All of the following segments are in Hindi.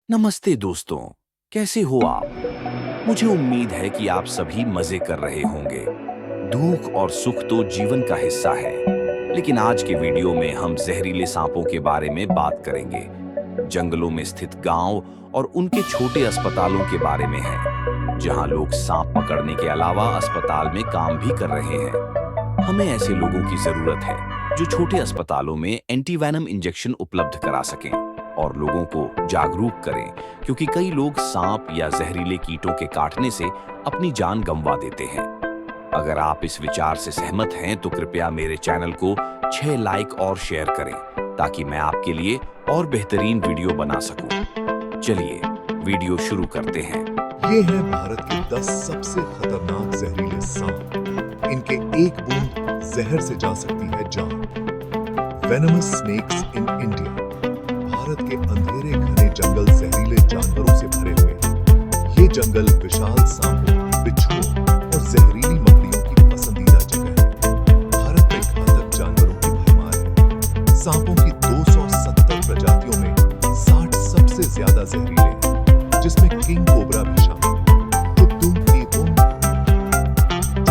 नमस्ते दोस्तों, कैसे हो आप? मुझे उम्मीद है कि आप सभी मजे कर रहे होंगे। दुख और सुख तो जीवन का हिस्सा है, लेकिन आज के वीडियो में हम जहरीले सांपों के बारे में बात करेंगे। जंगलों में स्थित गांव और उनके छोटे अस्पतालों के बारे में है, जहां लोग सांप पकड़ने के अलावा अस्पताल में काम भी कर रहे हैं। हमें ऐसे लोगों की जरूरत है जो छोटे अस्पतालों में एंटीवेनम इंजेक्शन उपलब्ध करा सकें और लोगों को जागरूक करें, क्योंकि कई लोग सांप या जहरीले कीटों के काटने से अपनी जान गंवा देते हैं। अगर आप इस विचार से सहमत हैं तो कृपया मेरे चैनल को 6 लाइक और शेयर करें, ताकि मैं आपके लिए और बेहतरीन वीडियो बना सकूं। चलिए वीडियो शुरू करते हैं। ये है भारत के 10 सबसे खतरनाक जहरीले सांप। इनके एक बूंद जहर से जा सकती है जान। Venomous snakes in India. Bharat के अंधेरे घने जंगल जहरीले जानवरों से भरे हुए हैं। ये जंगल विशाल सांपों, बिच्छुओं और जहरीली मकड़ियों की पसंदीदा जगह है। भारत में घातक जानवरों की भरमार है। सांपों की 270 प्रजातियों में 60 सबसे ज्यादा जहरीले हैं, जिसमें किंग कोबरा भी शामिल है, जो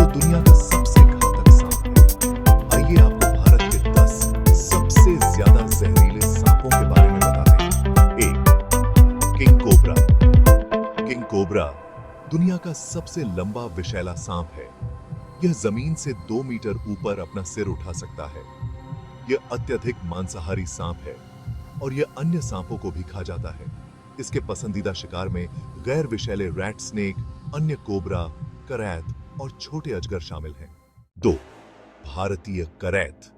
दुनिया का सबसे घातक सांप है। आइए आपको भारत के 10 सबसे ज्यादा जहरीले सांपों के बारे में बताते हैं। 1. King cobra. किंग कोबरा दुनिया का सबसे लंबा विषैला सांप है। यह जमीन से 2 मीटर ऊपर अपना सिर उठा सकता है। यह अत्यधिक मांसाहारी सांप है और यह अन्य सांपों को भी खा जाता है। इसके पसंदीदा शिकार में गैर विषैले रैट स्नेक, अन्य कोबरा, करैत और छोटे अजगर शामिल हैं। 2. भारतीय करैत।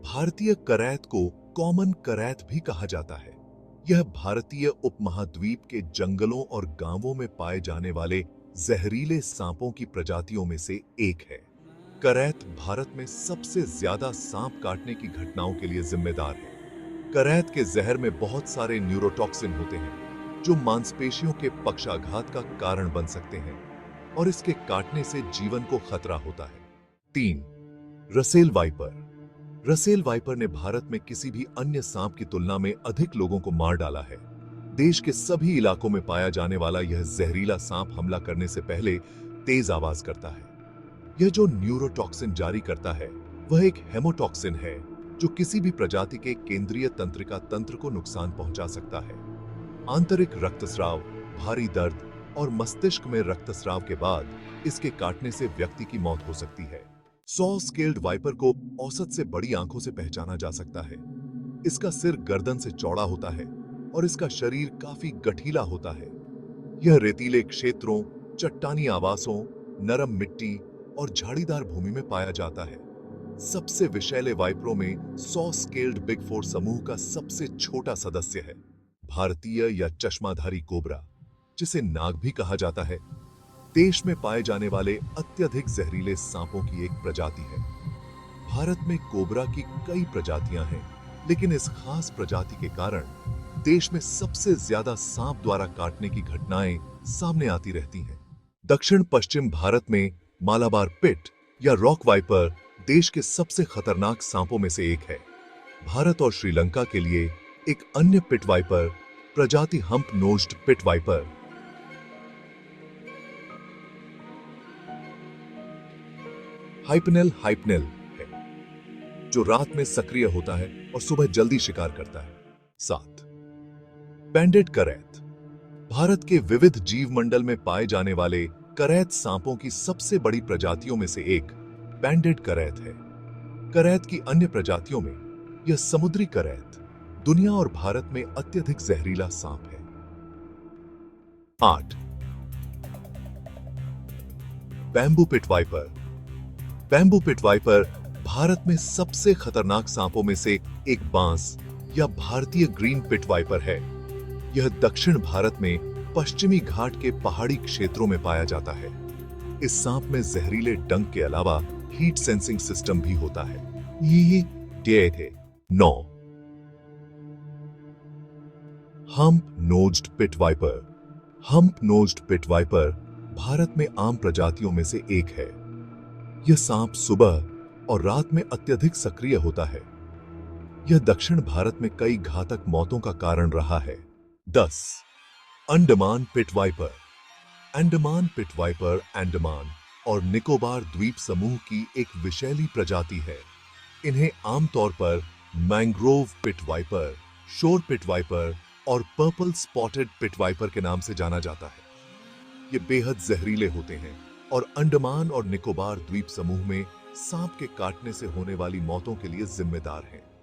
भारतीय करैत को कॉमन करैत भी कहा जाता है। यह भारतीय उपमहाद्वीप के जंगलों और गांवों में पाए जाने वाले जहरीले सांपों की प्रजातियों में से एक है। करैत भारत में सबसे ज्यादा सांप काटने की घटनाओं के लिए जिम्मेदार है। करैत के जहर में बहुत सारे न्यूरोटॉक्सिन होते हैं, जो मांसपेशियों के पक्षाघात का कारण बन सकते हैं और इसके काटने से जीवन को खतरा होता है। 3. Russell viper. रसेल वाइपर ने भारत में किसी भी अन्य सांप की तुलना में अधिक लोगों को मार डाला है। देश के सभी इलाकों में पाया जाने वाला यह जहरीला सांप हमला करने से पहले तेज आवाज करता है। यह जो न्यूरोटॉक्सिन जारी करता है, वह एक हेमोटॉक्सिन है, जो किसी भी प्रजाति के केंद्रीय तंत्रिका तंत्र को नुकसान पहुंचा सकता है। आंतरिक रक्तस्राव, भारी दर्द और मस्तिष्क में रक्तस्राव के बाद इसके काटने से व्यक्ति की मौत हो सकती है। 100 स्केल्ड वाइपर को औसत से बड़ी आंखों से पहचाना जा सकता है। इसका सिर गर्दन से चौड़ा होता है और इसका शरीर काफी गठीला होता है। यह रेतीले क्षेत्रों, चट्टानी आवासों, नरम मिट्टी और झाड़ीदार भूमि में पाया जाता है। सबसे विषैले वाइपरों में 100 स्केल्ड बिग 4 समूह का सबसे छोटा सदस्य है भारतीय या चश्माधारी कोबरा, जिसे नाग भी कहा जाता है। देश में पाए जाने वाले अत्यधिक जहरीले सांपों की एक प्रजाति है। भारत में कोबरा की कई प्रजातियां हैं, लेकिन इस खास प्रजाति के कारण देश में सबसे ज्यादा सांप द्वारा काटने की घटनाएं सामने आती रहती हैं। दक्षिण पश्चिम भारत में मालाबार पिट या रॉक वाइपर देश के सबसे खतरनाक सांपों में से एक है। भारत और श्रीलंका के लिए एक अन्य पिट वाइपर प्रजाति हम्प नोज्ड पिट वाइपर हाइपनेल है, जो रात में सक्रिय होता है और सुबह जल्दी शिकार करता है। 7. बैंडेड करैत। भारत के विविध जीव मंडल में पाए जाने वाले करैत सांपों की सबसे बड़ी प्रजातियों में से एक बैंडेड करैत है। करैत की अन्य प्रजातियों में यह समुद्री करैत दुनिया और भारत में अत्यधिक जहरीला सांप है। 8. Bamboo pit viper. Bamboo pit viper Bharat में सबसे खतरनाक सांपों में से एक बांस या भारतीय ग्रीन पिट वाइपर है। यह दक्षिण भारत में पश्चिमी घाट के पहाड़ी क्षेत्रों में पाया जाता है। इस सांप में जहरीले डंक के अलावा हीट सेंसिंग सिस्टम भी होता है। ये थे 9. Hump nosed pit viper. Hump nosed pit viper Bharat में आम प्रजातियों में से एक है। यह सांप सुबह और रात में अत्यधिक सक्रिय होता है। यह दक्षिण भारत में कई घातक मौतों का कारण रहा है। 10. Andaman pit viper. Andaman pit viper Andaman और निकोबार द्वीप समूह की एक विषैली प्रजाति है। इन्हें आमतौर पर मैंग्रोव पिट वाइपर, शोर पिट वाइपर और पर्पल स्पॉटेड पिट वाइपर के नाम से जाना जाता है। ये बेहद जहरीले होते हैं और अंडमान और निकोबार द्वीप समूह में सांप के काटने से होने वाली मौतों के लिए जिम्मेदार हैं।